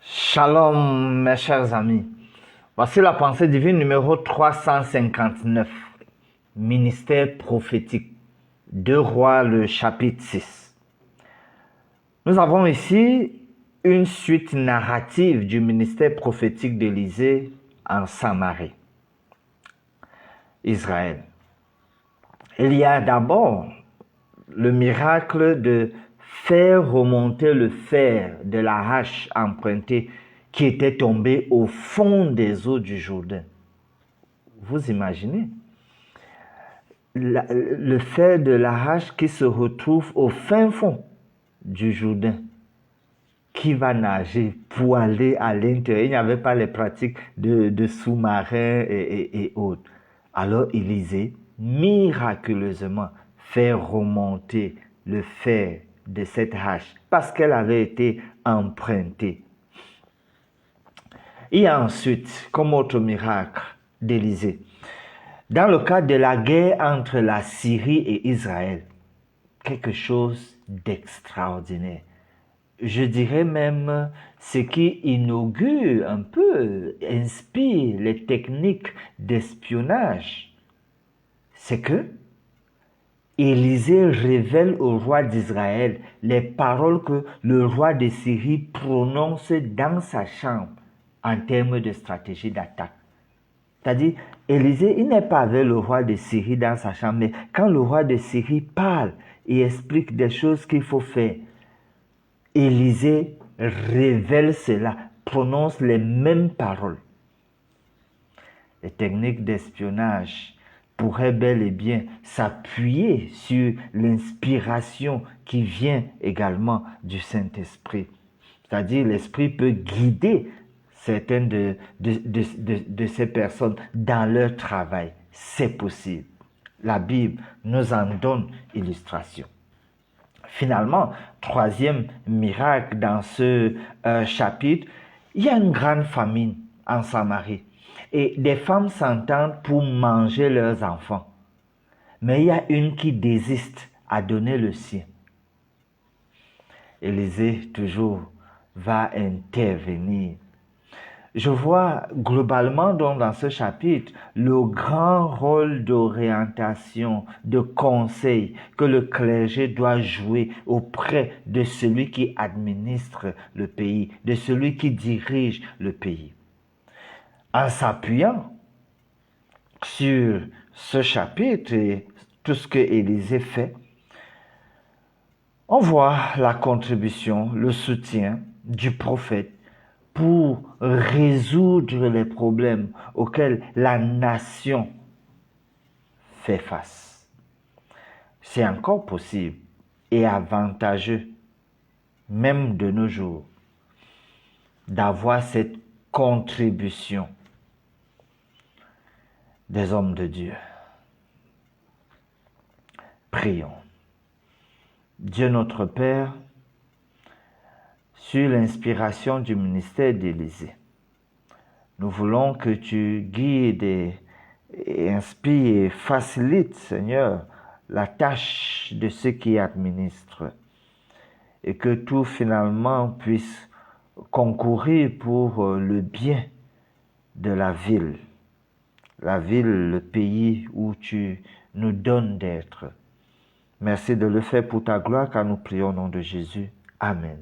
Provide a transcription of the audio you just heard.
Shalom mes chers amis, voici la pensée divine numéro 359, ministère prophétique, 2 Rois le chapitre 6. Nous avons ici une suite narrative du ministère prophétique d'Élisée en Samarie, Israël. Il y a d'abord le miracle de faire remonter le fer de la hache empruntée qui était tombé au fond des eaux du Jourdain. Vous imaginez? Le fer de la hache qui se retrouve au fin fond du Jourdain. Qui va nager pour aller à l'intérieur? Il n'y avait pas les pratiques de sous-marins et autres. Alors Élisée, miraculeusement, fait remonter le fer de cette hache parce qu'elle avait été empruntée. Il y a ensuite, comme autre miracle d'Élisée, dans le cadre de la guerre entre la Syrie et Israël, quelque chose d'extraordinaire. Je dirais même ce qui inaugure un peu, inspire les techniques d'espionnage, c'est que Élisée révèle au roi d'Israël les paroles que le roi de Syrie prononce dans sa chambre en termes de stratégie d'attaque. C'est-à-dire, Élisée, il n'est pas avec le roi de Syrie dans sa chambre, mais quand le roi de Syrie parle et explique des choses qu'il faut faire, Élisée révèle cela, prononce les mêmes paroles. Les techniques d'espionnage pourraient bel et bien s'appuyer sur l'inspiration qui vient également du Saint-Esprit. C'est-à-dire, l'Esprit peut guider certaines de ces personnes dans leur travail. C'est possible. La Bible nous en donne illustration. Finalement, troisième miracle dans ce chapitre, il y a une grande famine en Samarie. Et des femmes s'entendent pour manger leurs enfants. Mais il y a une qui désiste à donner le sien. Élisée, toujours, va intervenir. Je vois globalement donc dans ce chapitre le grand rôle d'orientation, de conseil que le clergé doit jouer auprès de celui qui administre le pays, de celui qui dirige le pays. En s'appuyant sur ce chapitre et tout ce que Élisée fait, on voit la contribution, le soutien du prophète pour résoudre les problèmes auxquels la nation fait face. C'est encore possible et avantageux, même de nos jours, d'avoir cette contribution des hommes de Dieu. Prions. Dieu notre Père, sur l'inspiration du ministère d'Élisée, nous voulons que tu guides et inspires et facilites, Seigneur, la tâche de ceux qui administrent et que tout finalement puisse concourir pour le bien de la ville, le pays où tu nous donnes d'être. Merci de le faire pour ta gloire, car nous prions au nom de Jésus. Amen.